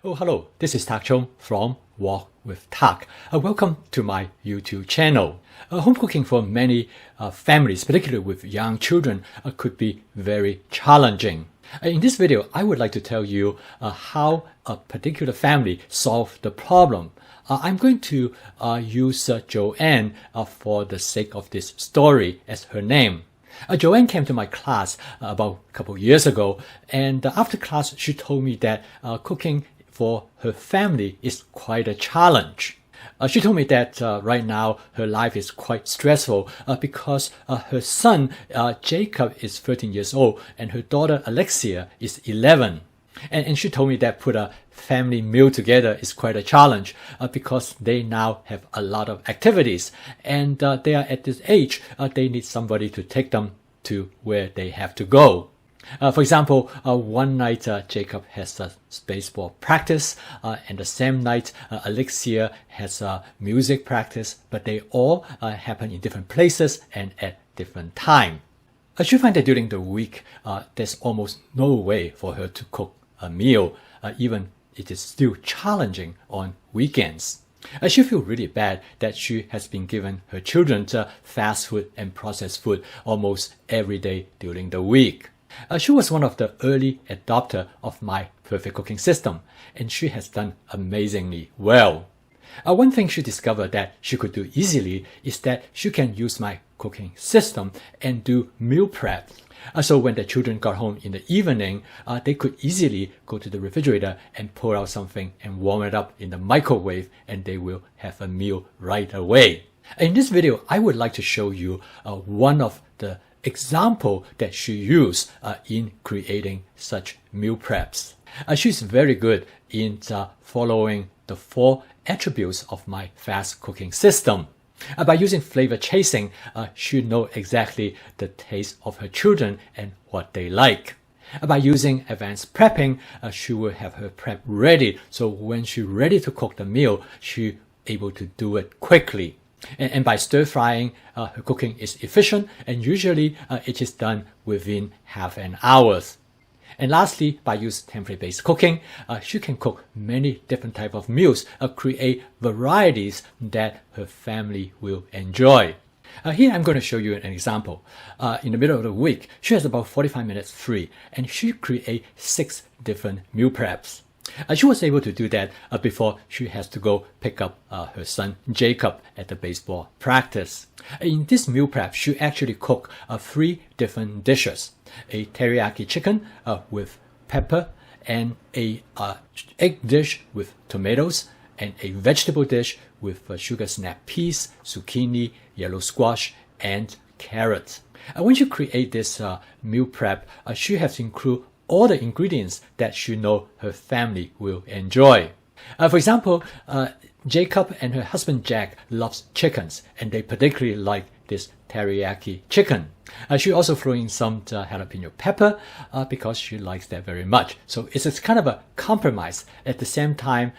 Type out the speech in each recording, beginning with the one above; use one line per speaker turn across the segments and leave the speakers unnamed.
Oh, hello, this is Tak Chung from Walk with Tak. Welcome to my YouTube channel. Home cooking for many families, particularly with young children, could be very challenging. In this video, I would like to tell you how a particular family solved the problem. I'm going to use Joanne for the sake of this story as her name. Joanne came to my class about a couple of years ago, and after class, she told me that cooking for her family is quite a challenge. She told me that right now her life is quite stressful because her son Jacob is 13 years old and her daughter Alexia is 11. And she told me that put a family meal together is quite a challenge because they now have a lot of activities and they are at this age, they need somebody to take them to where they have to go. For example, one night Jacob has a baseball practice, and the same night Alexia has a music practice, but they all happen in different places and at different time. She find that during the week, there's almost no way for her to cook a meal, even it is still challenging on weekends. She feels really bad that she has been given her children fast food and processed food almost every day during the week. She was one of the early adopters of my perfect cooking system, and she has done amazingly well. One thing she discovered that she could do easily is that she can use my cooking system and do meal prep. So when the children got home in the evening, they could easily go to the refrigerator and pull out something and warm it up in the microwave, and they will have a meal right away. In this video, I would like to show you one of the example that she used in creating such meal preps. She's very good in following the 4 attributes of my fast cooking system. By using flavor chasing, she knows exactly the taste of her children and what they like. By using advanced prepping, she will have her prep ready, so when she's ready to cook the meal, she's able to do it quickly. And by stir frying, her cooking is efficient, and usually it is done within half an hour. And lastly, by using template-based cooking, she can cook many different types of meals, create varieties that her family will enjoy. Here I'm going to show you an example. In the middle of the week, she has about 45 minutes free, and she creates 6 different meal preps. She was able to do that before she has to go pick up her son Jacob at the baseball practice. In this meal prep, she actually cooked 3 different dishes. A teriyaki chicken with pepper, and a egg dish with tomatoes, and a vegetable dish with sugar snap peas, zucchini, yellow squash, and carrots. When she create this meal prep, she has to include all the ingredients that she knows her family will enjoy. For example, Jacob and her husband Jack loves chickens, and they particularly like this teriyaki chicken. She also threw in some jalapeno pepper because she likes that very much. So it's a kind of a compromise. At the same time,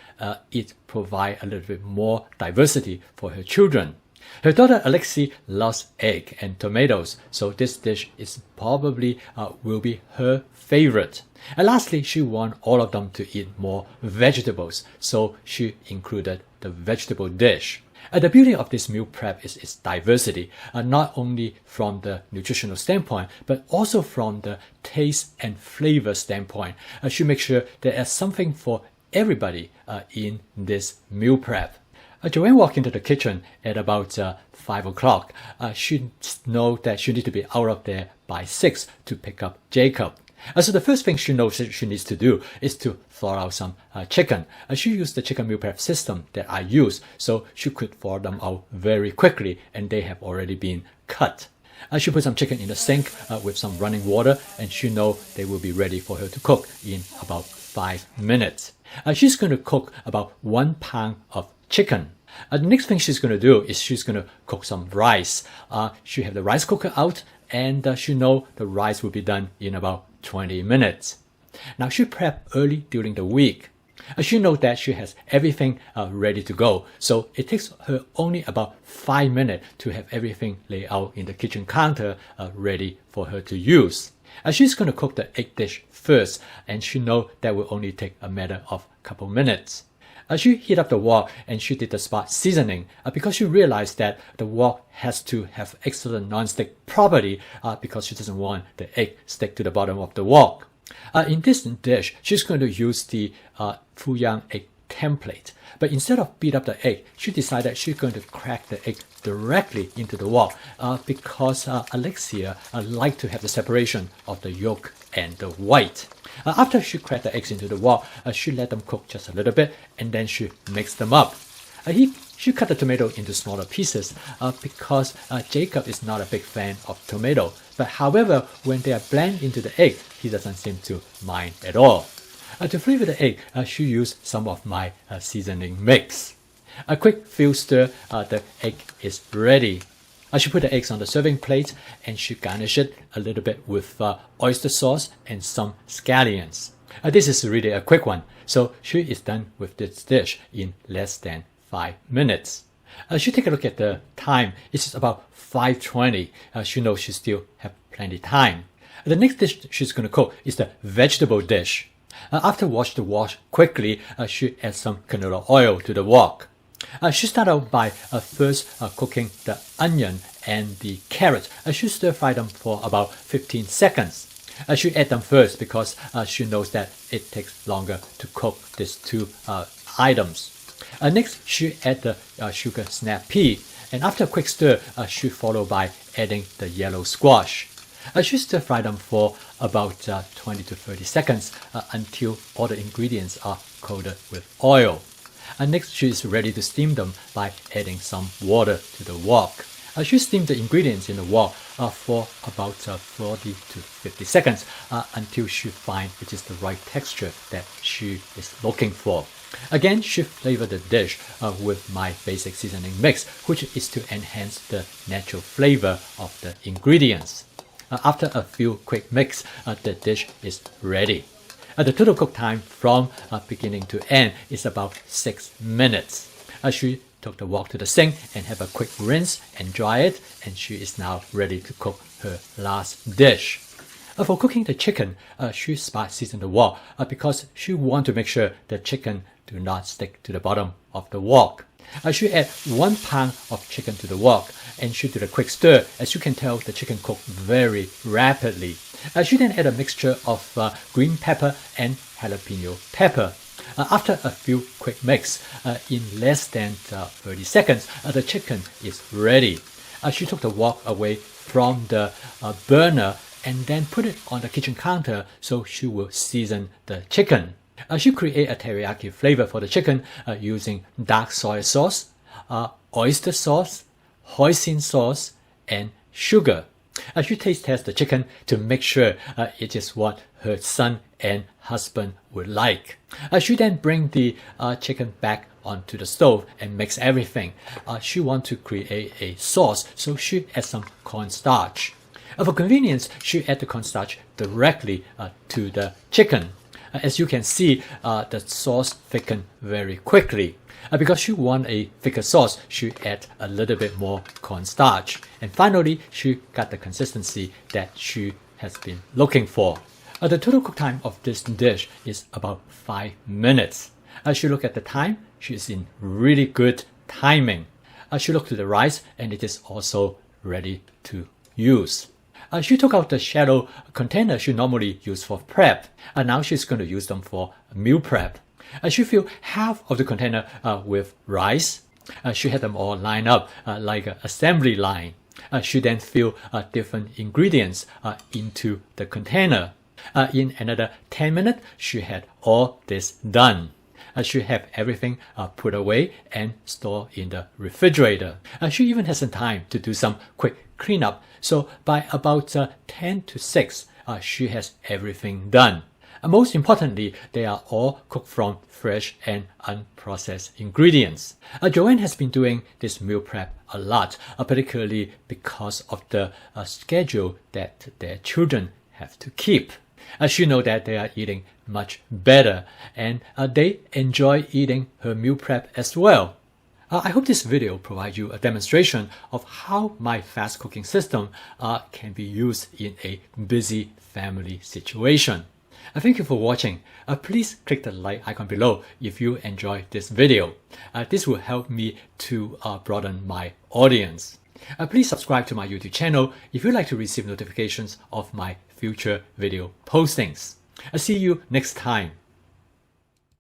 it provides a little bit more diversity for her children. Her daughter Alexia loves egg and tomatoes, so this dish is probably will be her favorite. And lastly, she wants all of them to eat more vegetables, so she included the vegetable dish. The beauty of this meal prep is its diversity, not only from the nutritional standpoint, but also from the taste and flavor standpoint. She makes sure there is something for everybody in this meal prep. Joanne walked into the kitchen at about 5 o'clock. She knows that she needs to be out of there by 6 to pick up Jacob. So the first thing she knows she needs to do is to thaw out some chicken. She used the chicken meal prep system that I use, so she could thaw them out very quickly, and they have already been cut. She put some chicken in the sink with some running water, and she knows they will be ready for her to cook in about 5 minutes. She's going to cook about 1 pound of chicken. The next thing she's going to do is she's going to cook some rice. She have the rice cooker out, and she know the rice will be done in about 20 minutes. Now she prep early during the week. She knows that she has everything ready to go, so it takes her only about 5 minutes to have everything laid out in the kitchen counter ready for her to use. She's going to cook the egg dish first, and she knows that will only take a matter of a couple minutes. She heat up the wok and she did the spot seasoning because she realized that the wok has to have excellent non-stick property because she doesn't want the egg stick to the bottom of the wok. In this dish, she's going to use the Fuyang egg template. But instead of beat up the egg, she decided she's going to crack the egg directly into the wok because Alexia liked to have the separation of the yolk and the white. After she cracked the eggs into the wok, she let them cook just a little bit and then she mixed them up. She cut the tomato into smaller pieces because Jacob is not a big fan of tomato. But however, when they are blended into the egg, he doesn't seem to mind at all. To flavor the egg, she used some of my seasoning mix. A quick few stir, the egg is ready. She put the eggs on the serving plate and she garnished it a little bit with oyster sauce and some scallions. This is really a quick one, so she is done with this dish in less than 5 minutes. She take a look at the time. It's about 5:20. She knows she still have plenty time. The next dish she's going to cook is the vegetable dish. After wash the wok quickly, she adds some canola oil to the wok. She started out by first cooking the onion and the carrot. She stir fry them for about 15 seconds. She add them first because she knows that it takes longer to cook these two items. Next, she add the sugar snap pea, and after a quick stir, she follow by adding the yellow squash. She stir fry them for about 20 to 30 seconds until all the ingredients are coated with oil. Next, she is ready to steam them by adding some water to the wok. She steamed the ingredients in the wok for about 40 to 50 seconds until she finds it is the right texture that she is looking for. Again, she flavored the dish with my basic seasoning mix, which is to enhance the natural flavor of the ingredients. After a few quick mix, the dish is ready. The total cook time from beginning to end is about 6 minutes. She took the wok to the sink and have a quick rinse and dry it, and she is now ready to cook her last dish. For cooking the chicken, she spot seasoned the wok because she want to make sure the chicken do not stick to the bottom of the wok. She add 1 pound of chicken to the wok and she did a quick stir. As you can tell, the chicken cooked very rapidly. She then add a mixture of green pepper and jalapeno pepper. After a few quick mix, in less than 30 seconds, the chicken is ready. She took the wok away from the burner and then put it on the kitchen counter so she will season the chicken. She create a teriyaki flavor for the chicken using dark soy sauce, oyster sauce, hoisin sauce, and sugar. She taste test the chicken to make sure it is what her son and husband would like. She then bring the chicken back onto the stove and mix everything. She want to create a sauce, so she add some cornstarch. For convenience, she add the cornstarch directly to the chicken. As you can see, the sauce thicken very quickly. Because she want a thicker sauce, she add a little bit more cornstarch. And finally, she got the consistency that she has been looking for. The total cook time of this dish is about 5 minutes. As she look at the time, she is in really good timing. She look to the rice and it is also ready to use. She took out the shallow container she normally use for prep. Now she's going to use them for meal prep. She filled half of the container with rice. She had them all lined up like an assembly line. She then filled different ingredients into the container. In another 10 minutes, she had all this done. She have everything put away and stored in the refrigerator. She even has some time to do some quick cleanup. So by about 10 to 6, she has everything done. Most importantly, they are all cooked from fresh and unprocessed ingredients. Joanne has been doing this meal prep a lot, particularly because of the schedule that their children have to keep. She knows that they are eating much better, and they enjoy eating her meal prep as well. I hope this video provides you a demonstration of how my fast cooking system can be used in a busy family situation. Thank you for watching. Please click the like icon below if you enjoyed this video. This will help me to broaden my audience. Please subscribe to my YouTube channel if you'd like to receive notifications of my future video postings. I'll see you next time.